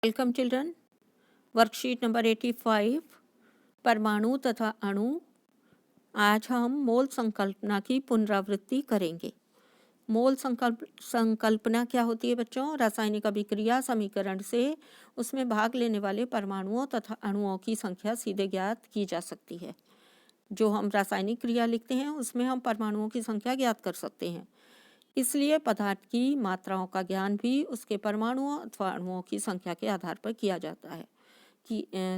Welcome children. Worksheet number 85 परमाणु तथा अणु। आज हम मोल संकल्पना की पुनरावृत्ति करेंगे। मोल संकल्पना क्या होती है बच्चों? रासायनिक अभिक्रिया समीकरण से उसमें भाग लेने वाले परमाणुओं तथा अणुओं की संख्या सीधे ज्ञात की जा सकती है। जो हम रासायनिक क्रिया लिखते हैं उसमें हम परमाणुओं की संख्या ज्ञात कर सकते हैं। इसलिए पदार्थ की मात्राओं का ज्ञान भी उसके परमाणुओं अथवा अणुओं की संख्या के आधार पर किया जाता है।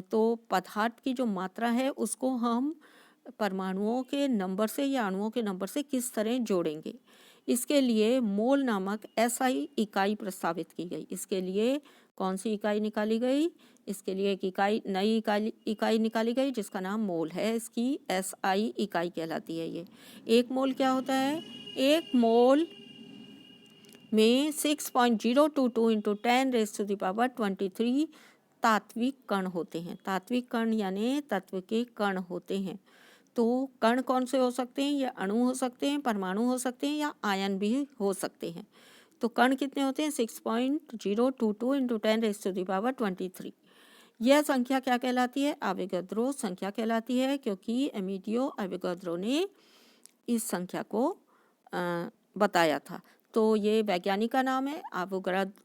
तो पदार्थ की जो मात्रा है उसको हम परमाणुओं के नंबर से या अणुओं के नंबर से किस तरह जोड़ेंगे, इसके लिए मोल नामक एसआई इकाई प्रस्तावित की गई। इसके लिए कौन सी इकाई निकाली गई? इसके लिए एक नई इकाई निकाली गई जिसका नाम मोल है। इसकी एसआई इकाई कहलाती है। ये एक मोल क्या होता है? एक मोल में 6.022 इंटू 10⁻23 तात्विक कण होते हैं। तात्विक कण यानी तत्व के कण होते हैं। तो कण कौन से हो सकते हैं? या अणु हो सकते हैं, परमाणु हो सकते हैं, या आयन भी हो सकते हैं। तो कण कितने होते हैं? 6.022 इंटू 10⁻23। यह संख्या क्या कहलाती है? अवोगाद्रो संख्या कहलाती है, क्योंकि एमिलियो अवोगाद्रो ने इस संख्या को बताया था। तो ये वैज्ञानिक का नाम है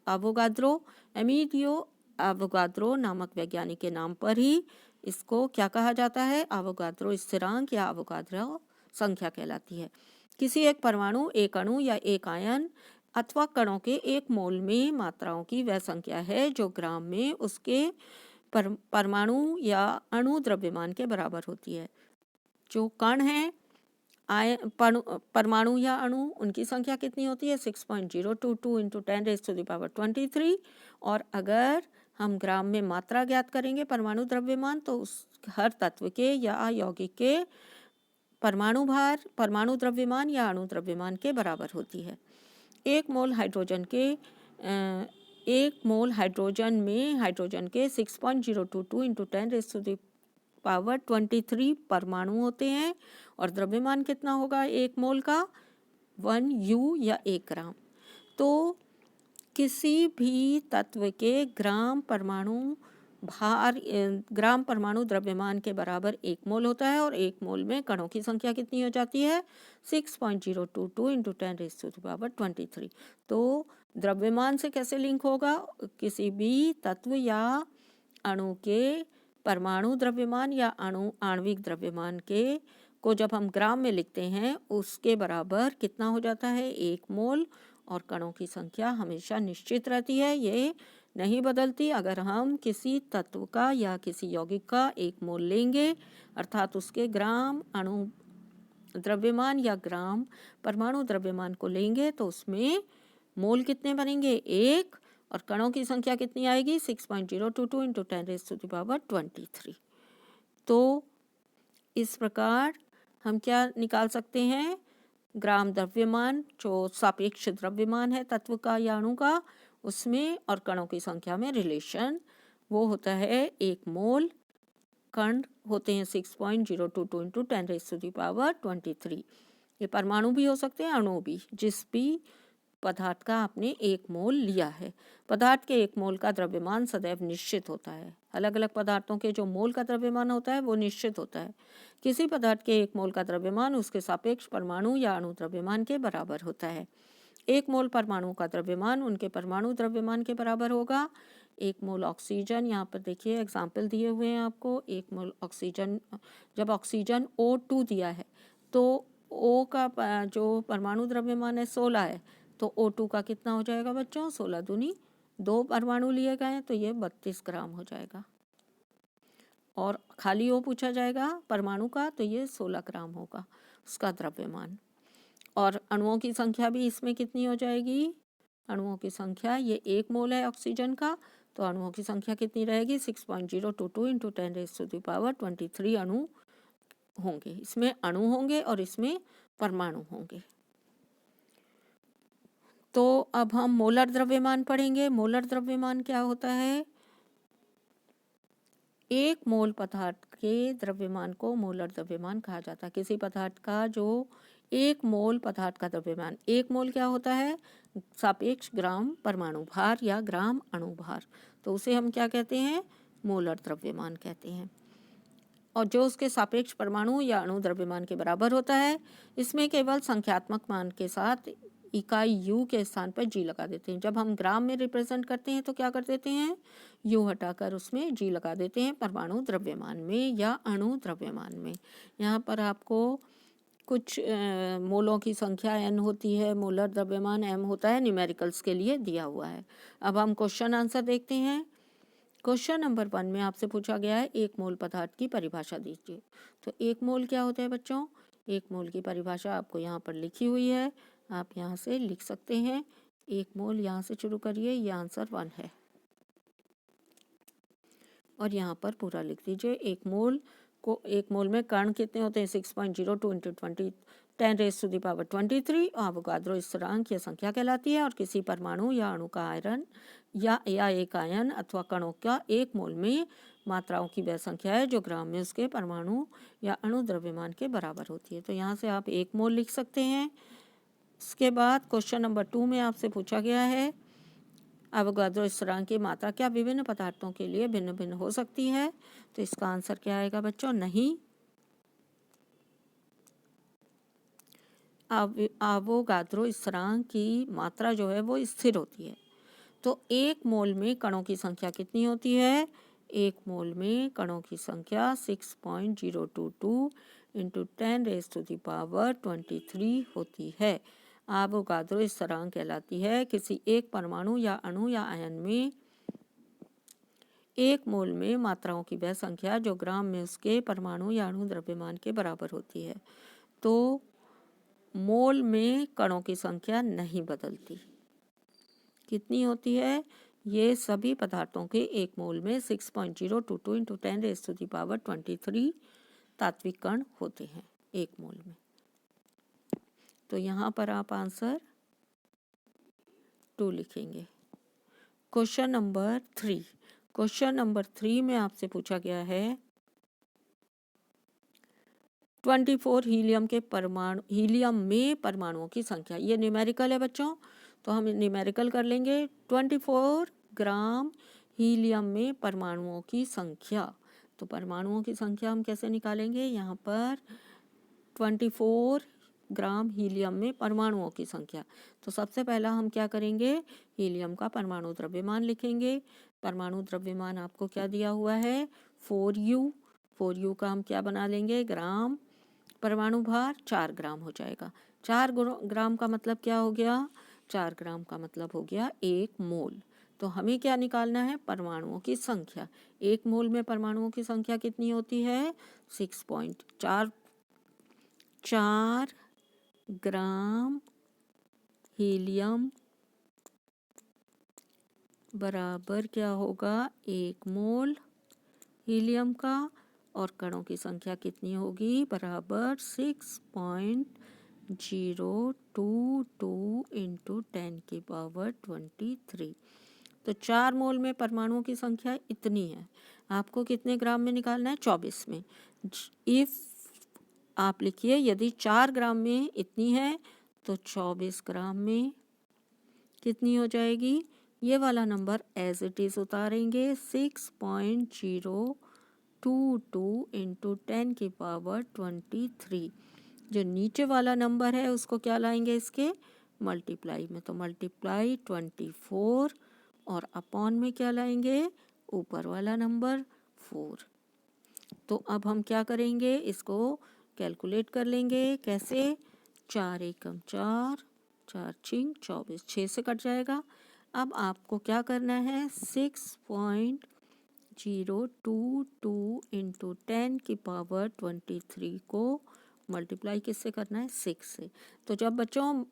अवोगाद्रो। एमिलियो अवोगाद्रो नामक वैज्ञानिक के नाम पर ही इसको क्या कहा जाता है? अवोगाद्रो स्थिरांक या अवोगाद्रो संख्या कहलाती है। किसी एक परमाणु, एक अणु या एक आयन अथवा कणों के एक मोल में मात्राओं की वह संख्या है जो ग्राम में उसके परमाणु या अणु द्रव्यमान के बराबर होती है। जो कण हैं, परमाणु या अणु, उनकी संख्या कितनी होती है? 6.022 इंटू 10⁻23। और अगर हम ग्राम में मात्रा ज्ञात करेंगे परमाणु द्रव्यमान, तो उस हर तत्व के या यौगिक के परमाणु भार परमाणु द्रव्यमान या अणु द्रव्यमान के बराबर होती है। एक मोल हाइड्रोजन में हाइड्रोजन के 6.022 इंटू 10⁻23 परमाणु होते हैं। और द्रव्यमान कितना होगा एक मोल का? 1 U या 1 ग्राम। तो किसी भी तत्व के ग्राम परमाणु द्रव्यमान के बराबर एक मोल होता है। और एक मोल में कणों की संख्या कितनी हो जाती है? 6.022 इंटू 10⁻23। तो द्रव्यमान से कैसे लिंक होगा? किसी भी तत्व या अणु के परमाणु द्रव्यमान या आणविक द्रव्यमान को जब हम ग्राम में लिखते हैं उसके बराबर कितना हो जाता है? एक मोल। और कणों की संख्या हमेशा निश्चित रहती है, ये नहीं बदलती। अगर हम किसी तत्व का या किसी यौगिक का एक मोल लेंगे, अर्थात उसके ग्राम अणु द्रव्यमान या ग्राम परमाणु द्रव्यमान को लेंगे, तो उसमें मोल कितने बनेंगे? एक। और कणों की संख्या कितनी आएगी? 6.022 इंटू 10⁻23। तो इस प्रकार हम क्या निकाल सकते हैं? ग्राम द्रव्यमान, जो सापेक्ष द्रव्यमान है तत्व का या अणु का, उसमें और कणों की संख्या में रिलेशन वो होता है एक मोल। कण होते हैं 6.022 इंटू 10⁻23। ये परमाणु भी हो सकते हैं, अणु भी, जिस भी पदार्थ का आपने एक मोल लिया है। पदार्थ के एक मोल का द्रव्यमान सदैव निश्चित होता है। अलग अलग पदार्थों के जो मोल का द्रव्यमान होता है वो निश्चित होता है। किसी पदार्थ के एक मोल का द्रव्यमान उसके सापेक्ष परमाणु या अणु द्रव्यमान के बराबर होता है। एक मोल परमाणु का द्रव्यमान उनके परमाणु द्रव्यमान के बराबर होगा। एक मोल ऑक्सीजन, यहाँ पर देखिए एग्जाम्पल दिए हुए हैं आपको। एक मोल ऑक्सीजन, जब ऑक्सीजन O2 दिया है तो O का जो परमाणु द्रव्यमान है 16 है, तो O2 का कितना हो जाएगा बच्चों? 16 दूनी 2 परमाणु लिए गए हैं, तो ये 32 ग्राम हो जाएगा। और खाली O पूछा जाएगा परमाणु का, तो ये 16 ग्राम होगा उसका द्रव्यमान। और अणुओं की संख्या भी इसमें कितनी हो जाएगी? अणुओं की संख्या, ये एक मोल है ऑक्सीजन का, तो अणुओं की संख्या कितनी रहेगी? 6.022 इंटू 10⁻23 अणु होंगे। इसमें अणु होंगे और इसमें परमाणु होंगे। तो अब हम मोलर द्रव्यमान पढ़ेंगे। मोलर द्रव्यमान क्या होता है? एक मोल पदार्थ के द्रव्यमान को मोलर द्रव्यमान कहा जाता है। किसी पदार्थ का जो एक मोल पदार्थ का द्रव्यमान, एक मोल क्या होता है? सापेक्ष ग्राम परमाणु भार या ग्राम अणु भार। तो उसे हम क्या कहते हैं, मोलर द्रव्यमान कहते हैं। और जो उसके सापेक्ष परमाणु या अणु द्रव्यमान के बराबर होता है, इसमें केवल संख्यात्मक मान के साथ इकाई यू के स्थान पर जी लगा देते हैं। जब हम ग्राम में रिप्रेजेंट करते हैं तो क्या कर देते हैं, यू हटाकर उसमें जी लगा देते हैं परमाणु द्रव्यमान में या अणु द्रव्यमान में। यहाँ पर आपको कुछ मोलों की संख्या n होती है, मोलर द्रव्यमान m होता है, न्यूमेरिकल्स के लिए दिया हुआ है। अब हम क्वेश्चन आंसर देखते हैं। क्वेश्चन नंबर 1 में आपसे पूछा गया है एक मोल पदार्थ की परिभाषा दीजिए। तो एक मोल क्या होता है बच्चों, एक मोल की परिभाषा आपको यहाँ पर लिखी हुई है, आप यहाँ से लिख सकते हैं। एक मोल यहाँ से शुरू करिए, ये आंसर 1 है और यहाँ पर पूरा लिख दीजिए। एक मोल में कण कितने होते हैं, 6.02 इंटू 10⁻23 अवोगाद्रो स्थिरांक यह संख्या कहलाती है। और किसी परमाणु या अणु का आयरन या एक आयन अथवा कणों का एक मोल में मात्राओं की वह संख्या है जो ग्राम में उसके परमाणु या अणु द्रव्यमान के बराबर होती है। तो यहाँ से आप एक मोल लिख सकते हैं। इसके बाद क्वेश्चन नंबर 2 में आपसे पूछा गया है अवोगाद्रो स्थिरांक की मात्रा क्या विभिन्न पदार्थों के लिए भिन्न भिन्न हो सकती है। तो इसका आंसर क्या आएगा बच्चों, नहीं। अवोगाद्रो स्थिरांक की मात्रा जो है वो स्थिर होती है। तो एक मोल में कणों की संख्या कितनी होती है, एक मोल में कणों की संख्या 6.022 इंटू 10⁻23 होती है। अवोगाद्रो स्थिरांक कहलाती है किसी एक परमाणु या अणु या आयन में एक मोल में मात्राओं की वह संख्या जो ग्राम में उसके परमाणु या अणु द्रव्यमान के बराबर होती है। तो मोल में कणों की संख्या नहीं बदलती। कितनी होती है, ये सभी पदार्थों के एक मोल में 6.022 इंटू 10⁻23 तात्विक कण होते हैं एक मोल में। तो यहाँ पर आप आंसर 2 लिखेंगे। क्वेश्चन नंबर 3 में आपसे पूछा गया है 24 हीलियम में परमाणुओं की संख्या। ये न्यूमेरिकल है बच्चों, तो हम न्यूमेरिकल कर लेंगे। 24 ग्राम हीलियम में परमाणुओं की संख्या। तो परमाणुओं की संख्या हम कैसे निकालेंगे, यहाँ पर 24 ग्राम हीलियम में परमाणुओं की संख्या। तो सबसे पहला हम क्या करेंगे, हीलियम का परमाणु द्रव्यमान लिखेंगे। परमाणु द्रव्यमान आपको क्या दिया हुआ है, 4U। 4U का हम क्या बना लेंगे, ग्राम। परमाणु भार 4 ग्राम हो जाएगा। 4 ग्राम का मतलब क्या हो गया, 4 ग्राम का मतलब हो गया 1 मोल। तो हमें क्या निकालना है, परमाणुओं की संख्या। एक मोल में परमाणुओं की संख्या कितनी होती है, 6.4 ग्राम हीलियम बराबर क्या होगा, 1 मोल हीलियम का। और कणों की संख्या कितनी होगी, बराबर 6.022 इंटू 10⁻23। तो 4 मोल में परमाणुओं की संख्या इतनी है। आपको कितने ग्राम में निकालना है, 24 में। इफ आप लिखिए यदि 4 ग्राम में इतनी है तो 24 ग्राम में कितनी हो जाएगी, ये वाला नंबर एज इट इज उतारेंगे, 6.022 इंटू 10⁻23। जो नीचे वाला नंबर है उसको क्या लाएंगे, इसके मल्टीप्लाई में। तो मल्टीप्लाई 24 और अपॉन में क्या लाएंगे, ऊपर वाला नंबर 4। तो अब हम क्या करेंगे, इसको कैलकुलेट कर लेंगे। कैसे, 4 एकम 4, 4 छिंग 24, 6 से कट जाएगा। अब आपको क्या करना है, 6.022 इंटू 10⁻23 को मल्टीप्लाई किससे करना है, 6 से। तो जब बच्चों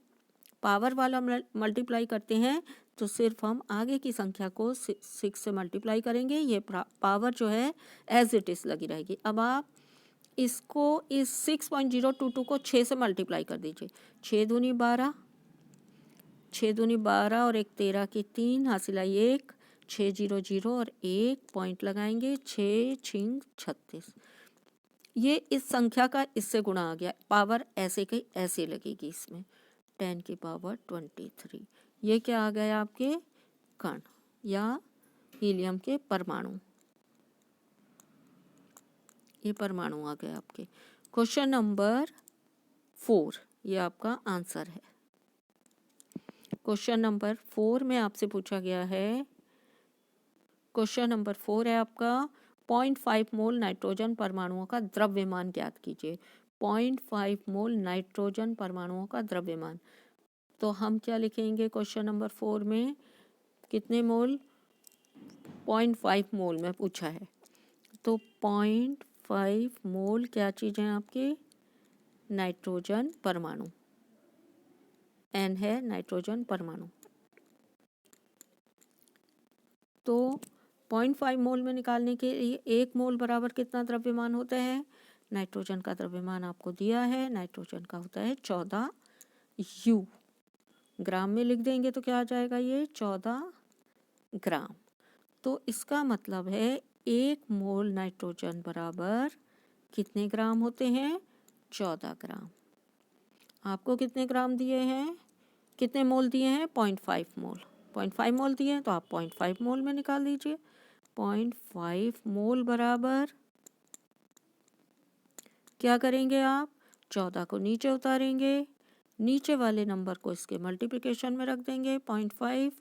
पावर वाला मल्टीप्लाई करते हैं तो सिर्फ हम आगे की संख्या को 6 से मल्टीप्लाई करेंगे, ये पावर जो है एज इट इज़ लगी रहेगी। अब आप इसको इस 6.022 को 6 से मल्टीप्लाई कर दीजिए। 6 दूनी 12, 6 दूनी 12 और 1 13 की 3 हासिल आई 1, 6 0 0 और 1 पॉइंट लगाएंगे, 6 छिंग 36। ये इस संख्या का इससे गुणा आ गया, पावर ऐसे की ऐसे लगेगी इसमें, 10⁻23। ये क्या आ गया आपके कण या हीलियम के परमाणु। ये परमाणु आ गए आपके। क्वेश्चन नंबर 4, ये आपका आंसर है। क्वेश्चन नंबर 4 में आपसे पूछा गया है, क्वेश्चन नंबर 4 है आपका 0.5 मोल नाइट्रोजन परमाणुओं का द्रव्यमान ज्ञात कीजिए। 0.5 मोल नाइट्रोजन परमाणुओं का द्रव्यमान। तो हम क्या लिखेंगे क्वेश्चन नंबर 4 में, कितने मोल, 0.5 मोल में पूछा है। तो 0.5 मोल क्या चीज़ है आपके, नाइट्रोजन परमाणु। N है नाइट्रोजन परमाणु। तो 0.5 मोल में निकालने के लिए 1 मोल बराबर कितना द्रव्यमान होता है। नाइट्रोजन का द्रव्यमान आपको दिया है, नाइट्रोजन का होता है 14 U। ग्राम में लिख देंगे तो क्या आ जाएगा, ये 14 ग्राम। तो इसका मतलब है 1 मोल नाइट्रोजन बराबर कितने ग्राम होते हैं, 14 ग्राम। आपको कितने ग्राम दिए हैं, कितने मोल दिए हैं, 0.5 मोल। 0.5 मोल दिए हैं तो आप 0.5 मोल में निकाल दीजिए। 0.5 मोल बराबर क्या करेंगे आप, 14 को नीचे उतारेंगे, नीचे वाले नंबर को इसके मल्टीप्लिकेशन में रख देंगे 0.5,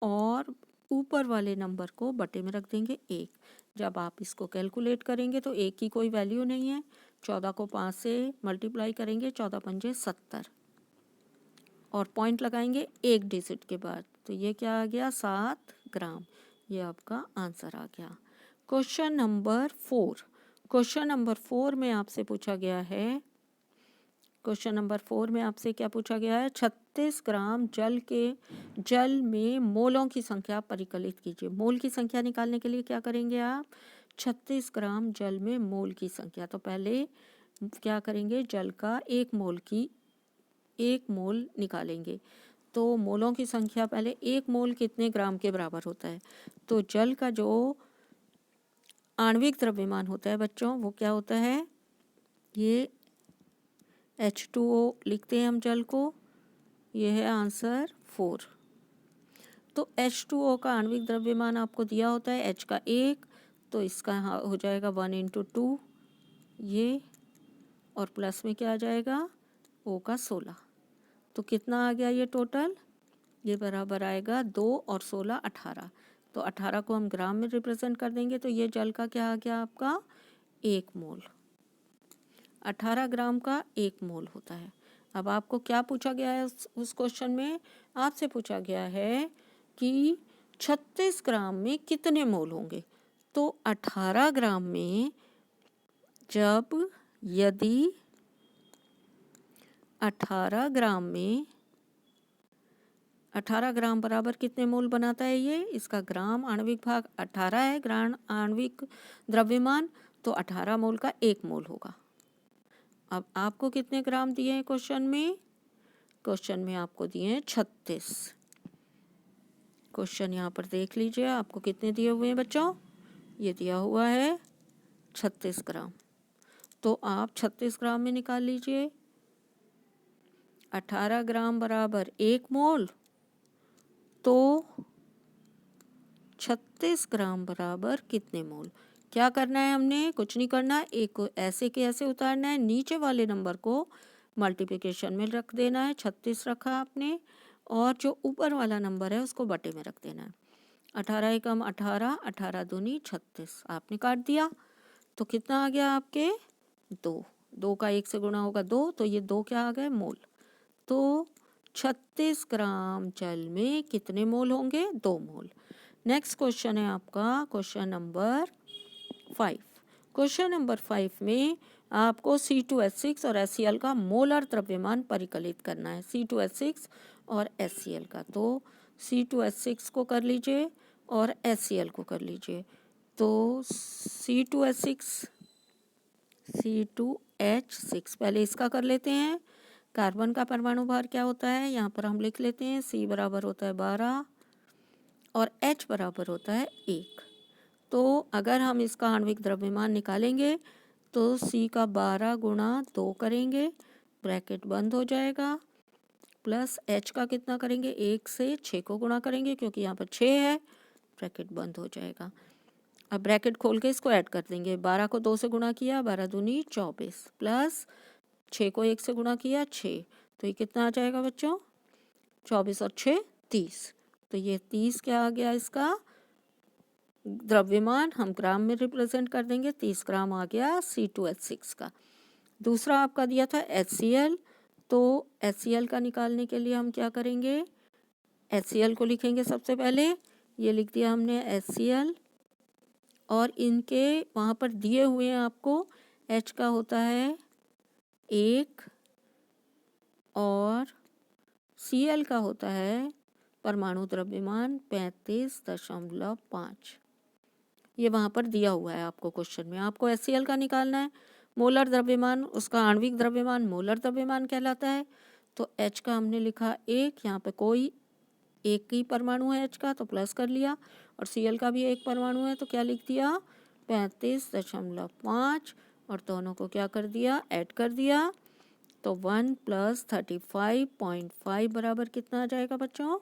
और ऊपर वाले नंबर को बटे में रख देंगे 1। जब आप इसको कैलकुलेट करेंगे तो 1 की कोई वैल्यू नहीं है। 14 को 5 से मल्टीप्लाई करेंगे, 14 पंजे 70, और पॉइंट लगाएंगे 1 डिजिट के बाद, तो ये क्या आ गया, 7 ग्राम। ये आपका आंसर आ गया। क्वेश्चन नंबर 4, क्वेश्चन नंबर 4 में आपसे पूछा गया है, क्वेश्चन नंबर 4 में आपसे क्या पूछा गया है, 36 ग्राम जल में मोलों की संख्या परिकलित कीजिए। मोल की संख्या निकालने के लिए क्या करेंगे आप, 36 ग्राम जल में मोल की संख्या। तो पहले क्या करेंगे, जल का 1 मोल निकालेंगे। तो मोलों की संख्या, पहले 1 मोल कितने ग्राम के बराबर होता है। तो जल का जो आणविक द्रव्यमान होता है बच्चों, वो क्या होता है, ये H2O लिखते हैं हम जल को, ये है आंसर 4। तो H2O का आणविक द्रव्यमान आपको दिया होता है H का 1, तो इसका हो जाएगा 1 × 2 ये, और प्लस में क्या आ जाएगा, O का 16। तो कितना आ गया ये टोटल, ये बराबर आएगा 2 और 16 18। तो 18 को हम ग्राम में रिप्रेजेंट कर देंगे, तो ये जल का क्या आ गया आपका, 1 मोल। 18 ग्राम का 1 मोल होता है। अब आपको क्या पूछा गया है उस क्वेश्चन में, आपसे पूछा गया है कि 36 ग्राम में कितने मोल होंगे। तो 18 ग्राम में यदि 18 ग्राम में 18 ग्राम बराबर कितने मोल बनाता है ये, इसका ग्राम आणविक भाग 18 है, ग्राम आणविक द्रव्यमान, तो 18 मोल का 1 मोल होगा। अब आपको कितने ग्राम दिए हैं क्वेश्चन में, क्वेश्चन में आपको दिए हैं 36। क्वेश्चन यहाँ पर देख लीजिए, आपको कितने दिए हुए हैं बच्चों, ये दिया हुआ है 36 ग्राम। तो आप 36 ग्राम में निकाल लीजिए, 18 ग्राम बराबर 1 मोल, तो 36 ग्राम बराबर कितने मोल। क्या करना है हमने, कुछ नहीं करना, एक को ऐसे के ऐसे उतारना है, नीचे वाले नंबर को मल्टीप्लिकेशन में रख देना है, 36 रखा आपने, और जो ऊपर वाला नंबर है उसको बटे में रख देना है। 18 एकम 18, 18 दूनी 36, आपने काट दिया, तो कितना आ गया आपके, 2 का 1 से गुणा होगा 2, तो ये 2 क्या आ गए, मोल। तो 36 ग्राम जल में कितने मोल होंगे, 2 मोल। नेक्स्ट क्वेश्चन है आपका क्वेश्चन नंबर 5। क्वेश्चन नंबर 5 में आपको C2H6 और HCl का मोलर द्रव्यमान परिकलित करना है, C2H6 और HCl का। तो C2H6 को कर लीजिए और HCl को कर लीजिए। तो C2H6 पहले इसका कर लेते हैं। कार्बन का परमाणु भार क्या होता है, यहाँ पर हम लिख लेते हैं, C बराबर होता है 12 और H बराबर होता है 1। तो अगर हम इसका आणविक द्रव्यमान निकालेंगे तो C का 12 गुणा 2 करेंगे, ब्रैकेट बंद हो जाएगा, प्लस H का कितना करेंगे, 1 से 6 को गुणा करेंगे क्योंकि यहाँ पर 6 है, ब्रैकेट बंद हो जाएगा। अब ब्रैकेट खोल के इसको ऐड कर देंगे। 12 को 2 से गुणा किया, 12 दूनी 24, प्लस 6 को 1 से गुणा किया 6, तो ये कितना आ जाएगा बच्चों? 24 और 6 30। तो ये 30 क्या आ गया इसका द्रव्यमान, हम ग्राम में रिप्रेजेंट कर देंगे। 30 ग्राम आ गया C2H6 का। दूसरा आपका दिया था HCl, तो HCl का निकालने के लिए हम क्या करेंगे? HCl को लिखेंगे सबसे पहले, ये लिख दिया हमने HCl, और इनके वहाँ पर दिए हुए हैं आपको H का होता है 1 और Cl का होता है परमाणु द्रव्यमान 35.5। ये वहाँ पर दिया हुआ है आपको क्वेश्चन में। आपको HCl का निकालना है। मोलर द्रव्यमान, उसका आणविक द्रव्यमान मोलर द्रव्यमान कहलाता है। तो H का हमने लिखा 1, यहाँ पे कोई एक ही परमाणु है H का, तो प्लस कर लिया, और Cl का भी एक परमाणु है, तो क्या लिख दिया 35.5, और दोनों को क्या कर दिया ऐड कर दिया। तो 1 + 35.5 बराबर कितना आ जाएगा बच्चों?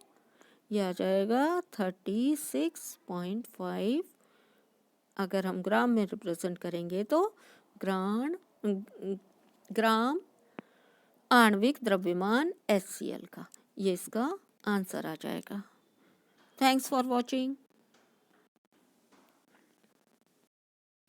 यह आ जाएगा 36.5। अगर हम ग्राम में रिप्रेजेंट करेंगे तो ग्राम आणविक द्रव्यमान HCl का, ये इसका आंसर आ जाएगा। Thanks for watching.